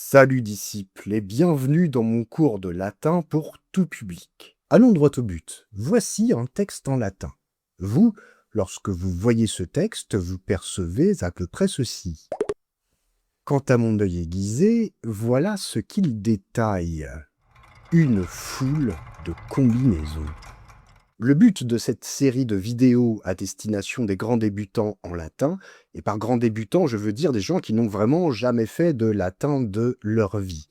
Salut disciples et bienvenue dans mon cours de latin pour tout public. Allons droit au but. Voici un texte en latin. Vous, lorsque vous voyez ce texte, vous percevez à peu près ceci. Quant à mon œil aiguisé, voilà ce qu'il détaille. Une foule de combinaisons. Le but de cette série de vidéos à destination des grands débutants en latin, et par grands débutants, je veux dire des gens qui n'ont vraiment jamais fait de latin de leur vie.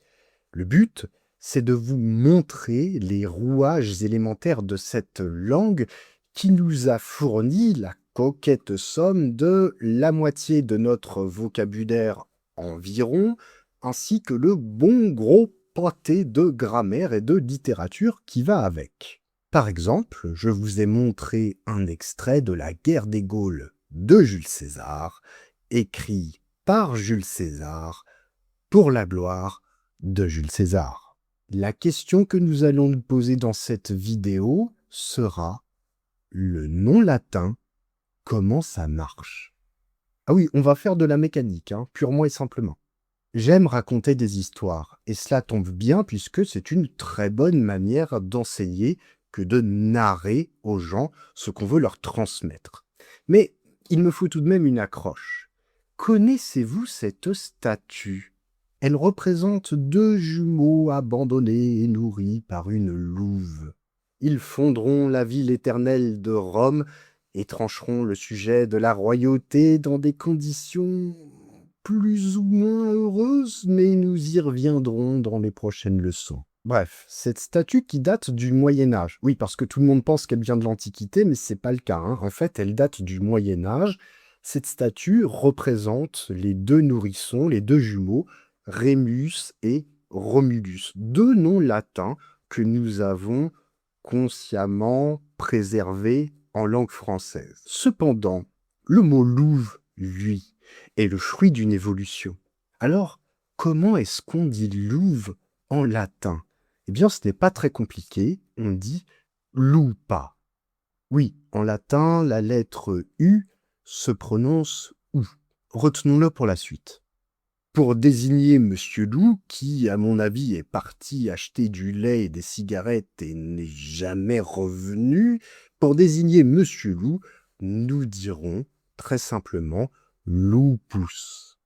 Le but, c'est de vous montrer les rouages élémentaires de cette langue qui nous a fourni la coquette somme de la moitié de notre vocabulaire environ, ainsi que le bon gros pâté de grammaire et de littérature qui va avec. Par exemple, je vous ai montré un extrait de La guerre des Gaules de Jules César, écrit par Jules César pour la gloire de Jules César. La question que nous allons nous poser dans cette vidéo sera le nom latin, comment ça marche? Ah oui, on va faire de la mécanique, purement et simplement. J'aime raconter des histoires, et cela tombe bien puisque c'est une très bonne manière d'enseigner que de narrer aux gens ce qu'on veut leur transmettre. Mais il me faut tout de même une accroche. Connaissez-vous cette statue? Elle représente deux jumeaux abandonnés et nourris par une louve. Ils fonderont la ville éternelle de Rome et trancheront le sujet de la royauté dans des conditions plus ou moins heureuses, mais nous y reviendrons dans les prochaines leçons. Bref, cette statue qui date du Moyen-Âge. Oui, parce que tout le monde pense qu'elle vient de l'Antiquité, mais c'est pas le cas. En fait, elle date du Moyen-Âge. Cette statue représente les deux nourrissons, les deux jumeaux, Rémus et Romulus, deux noms latins que nous avons consciemment préservés en langue française. Cependant, le mot louve, lui, est le fruit d'une évolution. Alors, comment est-ce qu'on dit louve en latin? Eh bien, ce n'est pas très compliqué, on dit lupa. Oui, en latin, la lettre U se prononce OU. Retenons-le pour la suite. Pour désigner Monsieur Loup, qui, à mon avis, est parti acheter du lait et des cigarettes et n'est jamais revenu, pour désigner Monsieur Loup, nous dirons très simplement lupus.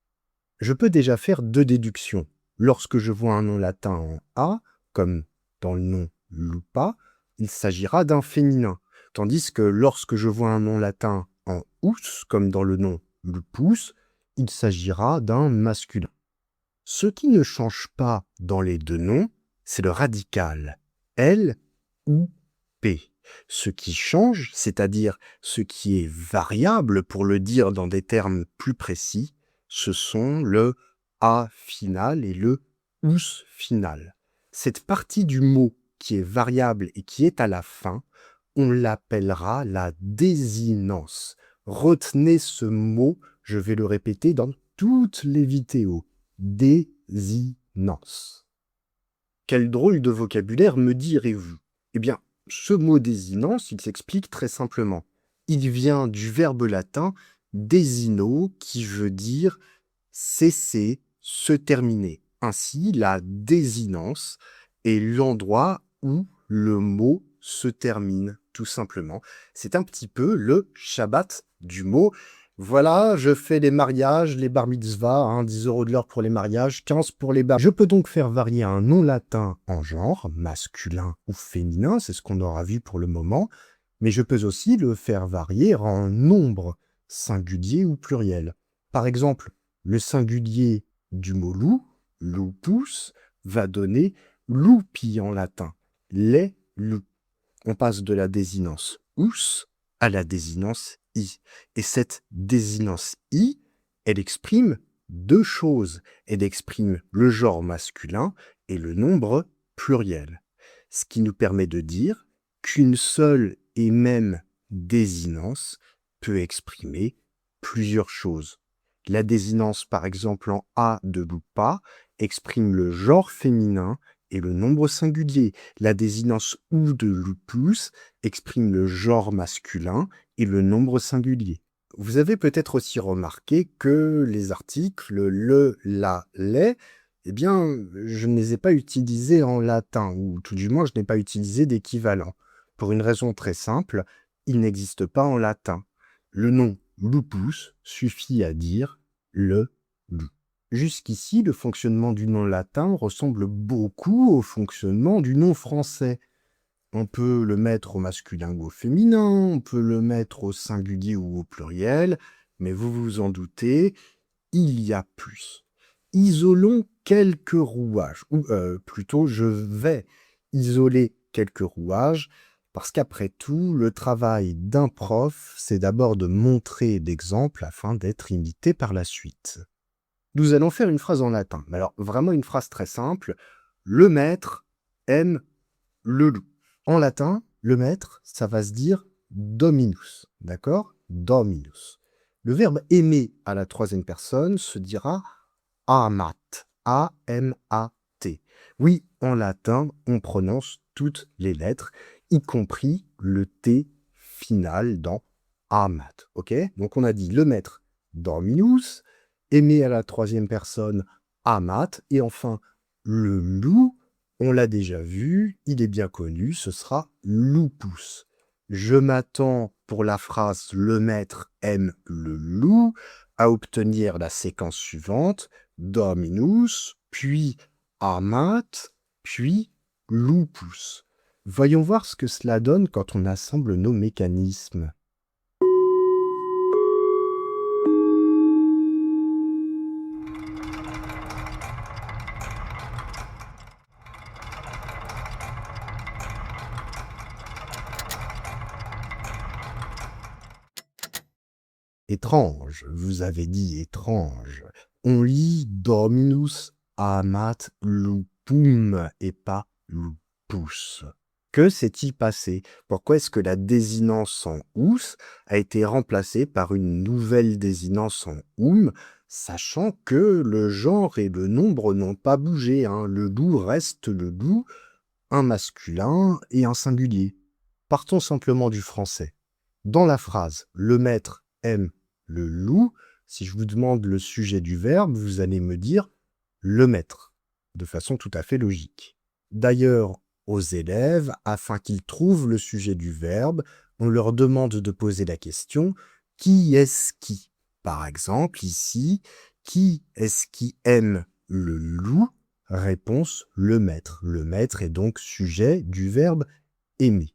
Je peux déjà faire deux déductions. Lorsque je vois un nom latin en A, comme dans le nom lupa, il s'agira d'un féminin, tandis que lorsque je vois un nom latin en us, comme dans le nom lupus, il s'agira d'un masculin. Ce qui ne change pas dans les deux noms, c'est le radical, L ou P. Ce qui change, c'est-à-dire ce qui est variable, pour le dire dans des termes plus précis, ce sont le A final et le us final. Cette partie du mot qui est variable et qui est à la fin, on l'appellera la désinence. Retenez ce mot, je vais le répéter dans toutes les vidéos. Désinence. Quel drôle de vocabulaire, me direz-vous? Eh bien, ce mot désinence, il s'explique très simplement. Il vient du verbe latin desino, qui veut dire cesser, se terminer. Ainsi, la désinence est l'endroit où le mot se termine, tout simplement. C'est un petit peu le Shabbat du mot. Voilà, je fais les mariages, les bar mitzvahs, 10 € de l'heure pour les mariages, 15 pour les bar. Je peux donc faire varier un nom latin en genre, masculin ou féminin, c'est ce qu'on aura vu pour le moment, mais je peux aussi le faire varier en nombre, singulier ou pluriel. Par exemple, le singulier du mot loup, lupus, va donner lupi en latin, les loups. On passe de la désinence us à la désinence i. Et cette désinence i, elle exprime deux choses. Elle exprime le genre masculin et le nombre pluriel. Ce qui nous permet de dire qu'une seule et même désinence peut exprimer plusieurs choses. La désinence, par exemple, en A de lupa, exprime le genre féminin et le nombre singulier. La désinence ou de lupus exprime le genre masculin et le nombre singulier. Vous avez peut-être aussi remarqué que les articles le, la, les Eh bien, je ne les ai pas utilisés en latin, ou tout du moins, je n'ai pas utilisé d'équivalent. Pour une raison très simple, il n'existe pas en latin. Le nom lupus suffit à dire le loup. Jusqu'ici, le fonctionnement du nom latin ressemble beaucoup au fonctionnement du nom français. On peut le mettre au masculin ou au féminin, on peut le mettre au singulier ou au pluriel, mais vous vous en doutez, il y a plus. Isolons quelques rouages, ou plutôt je vais isoler quelques rouages, parce qu'après tout, le travail d'un prof, c'est d'abord de montrer d'exemples afin d'être imité par la suite. Nous allons faire une phrase en latin, mais alors vraiment une phrase très simple. Le maître aime le loup. En latin, le maître, ça va se dire dominus, d'accord? Dominus. Le verbe aimer à la troisième personne se dira amat, A-M-A-T. Oui, en latin, on prononce toutes les lettres, y compris le T final dans amat, ok? Donc on a dit le maître dominus, aimer à la troisième personne amat, et enfin le loup, on l'a déjà vu, il est bien connu, ce sera lupus. Je m'attends pour la phrase « Le maître aime le loup » à obtenir la séquence suivante, dominus, puis amat, puis lupus. Voyons voir ce que cela donne quand on assemble nos mécanismes. Étrange, vous avez dit étrange. On lit dominus amat lupum et pas lupus. Que s'est-il passé? Pourquoi est-ce que la désinence en ous a été remplacée par une nouvelle désinence en sachant que le genre et le nombre n'ont pas bougé, hein? Le loup reste le loup, un masculin et un singulier. Partons simplement du français. Dans la phrase « Le maître aime le loup », si je vous demande le sujet du verbe, vous allez me dire « le maître », de façon tout à fait logique. D'ailleurs, aux élèves, afin qu'ils trouvent le sujet du verbe, on leur demande de poser la question « Qui est-ce qui ?» Par exemple, ici, « Qui est-ce qui aime le loup ?» Réponse « le maître ». Le maître est donc sujet du verbe « aimer ».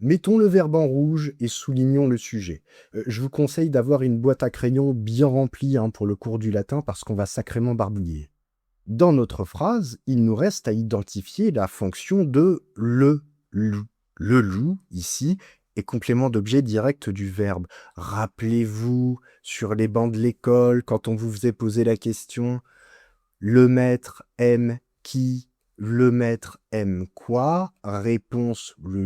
Mettons le verbe en rouge et soulignons le sujet. Je vous conseille d'avoir une boîte à crayons bien remplie pour le cours du latin parce qu'on va sacrément barbouiller. Dans notre phrase, il nous reste à identifier la fonction de le loup. Le loup, ici, est complément d'objet direct du verbe. Rappelez-vous, sur les bancs de l'école, quand on vous faisait poser la question « Le maître aime qui ?» Le maître aime quoi? Réponse le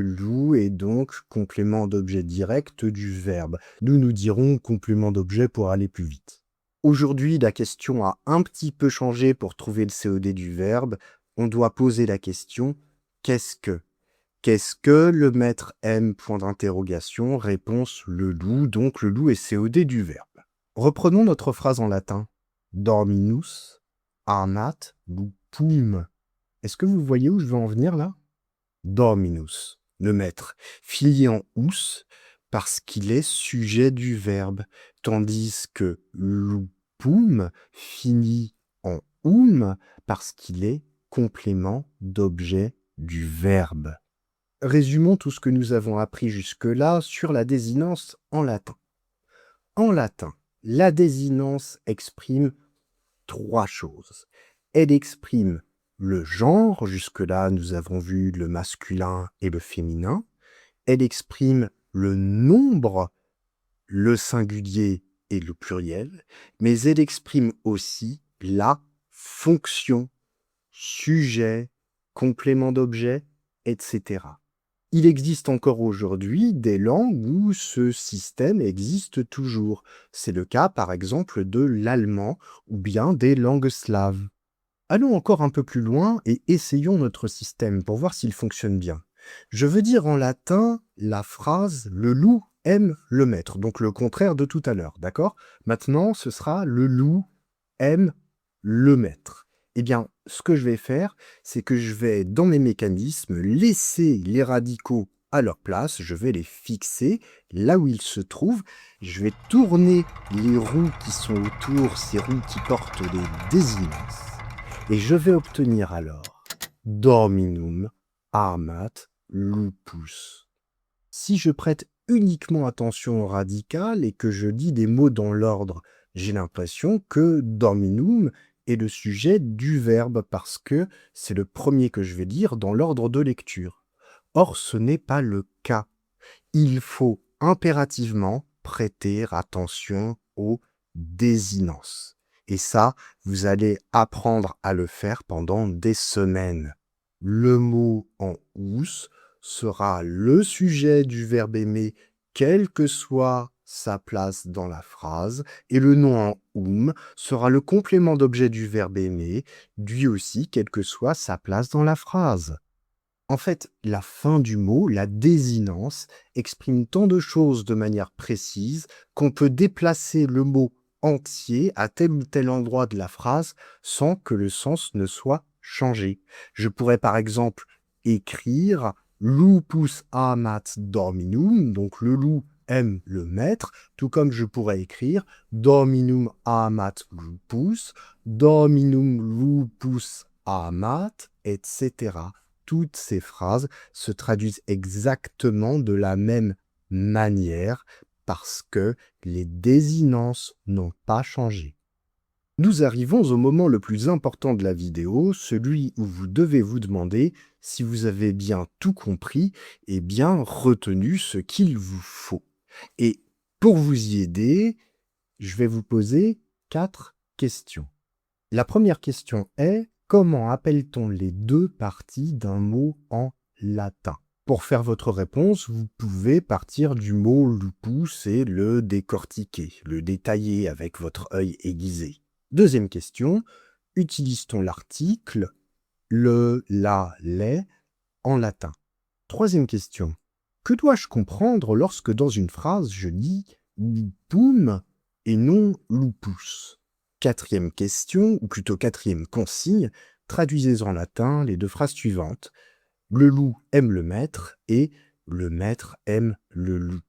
loup est donc complément d'objet direct du verbe. Nous dirons complément d'objet pour aller plus vite. Aujourd'hui, la question a un petit peu changé pour trouver le COD du verbe. On doit poser la question qu'est-ce que? Qu'est-ce que le maître aime? Point d'interrogation. Réponse le loup, donc le loup est COD du verbe. Reprenons notre phrase en latin. Dominus amat lupum. Est-ce que vous voyez où je veux en venir là? Dominus, le maître, filié en ous parce qu'il est sujet du verbe, tandis que lupum finit en parce qu'il est complément d'objet du verbe. Résumons tout ce que nous avons appris jusque-là sur la désinence en latin. En latin, la désinence exprime trois choses. Elle exprime le genre, jusque-là nous avons vu le masculin et le féminin. Elle exprime le nombre, le singulier et le pluriel, mais elle exprime aussi la fonction, sujet, complément d'objet, etc. Il existe encore aujourd'hui des langues où ce système existe toujours. C'est le cas par exemple de l'allemand ou bien des langues slaves. Allons encore un peu plus loin et essayons notre système pour voir s'il fonctionne bien. Je veux dire en latin la phrase « le loup aime le maître », donc le contraire de tout à l'heure, d'accord? Maintenant, ce sera « le loup aime le maître. Eh bien, ce que je vais faire, c'est que je vais, dans mes mécanismes, laisser les radicaux à leur place. Je vais les fixer là où ils se trouvent. Je vais tourner les roues qui sont autour, ces roues qui portent les désinences. Et je vais obtenir alors Dominum, Armat, Lupus. Si je prête uniquement attention au radical et que je dis des mots dans l'ordre, j'ai l'impression que Dominum est le sujet du verbe parce que c'est le premier que je vais dire dans l'ordre de lecture. Or, ce n'est pas le cas. Il faut impérativement prêter attention aux désinences. Et ça, vous allez apprendre à le faire pendant des semaines. Le mot en ous sera le sujet du verbe aimer, quelle que soit sa place dans la phrase, et le nom en sera le complément d'objet du verbe aimer, lui aussi, quelle que soit sa place dans la phrase. En fait, la fin du mot, la désinence, exprime tant de choses de manière précise qu'on peut déplacer le mot entier à tel ou tel endroit de la phrase sans que le sens ne soit changé. Je pourrais par exemple écrire lupus amat dominum, donc le loup aime le maître, tout comme je pourrais écrire dominum amat lupus, dominum lupus amat, etc. Toutes ces phrases se traduisent exactement de la même manière parce que les désinences n'ont pas changé. Nous arrivons au moment le plus important de la vidéo, celui où vous devez vous demander si vous avez bien tout compris et bien retenu ce qu'il vous faut. Et pour vous y aider, je vais vous poser 4 questions. La première question est: comment appelle-t-on les deux parties d'un mot en latin? Pour faire votre réponse, vous pouvez partir du mot lupus et le décortiquer, le détailler avec votre œil aiguisé. Deuxième question: utilise-t-on l'article le, la, les en latin? Troisième question: que dois-je comprendre lorsque dans une phrase je dis lupum et non lupus? Quatrième question, ou plutôt quatrième consigne, traduisez en latin les deux phrases suivantes. Le loup aime le maître et le maître aime le loup.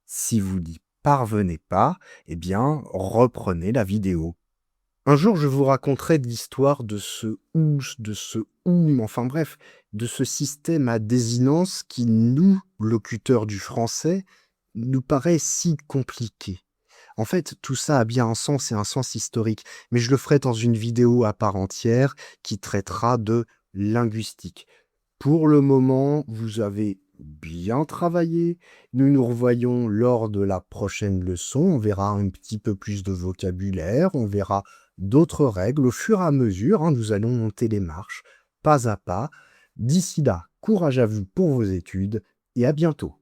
Si vous n'y parvenez pas, eh bien, reprenez la vidéo. Un jour, je vous raconterai l'histoire de ce ous, de ce enfin bref, de ce système à désinence qui, nous, locuteurs du français, nous paraît si compliqué. En fait, tout ça a bien un sens et un sens historique, mais je le ferai dans une vidéo à part entière qui traitera de linguistique. Pour le moment, vous avez bien travaillé. Nous nous revoyons lors de la prochaine leçon. On verra un petit peu plus de vocabulaire, on verra d'autres règles. Au fur et à mesure, nous allons monter les marches, pas à pas. D'ici là, courage à vous pour vos études et à bientôt.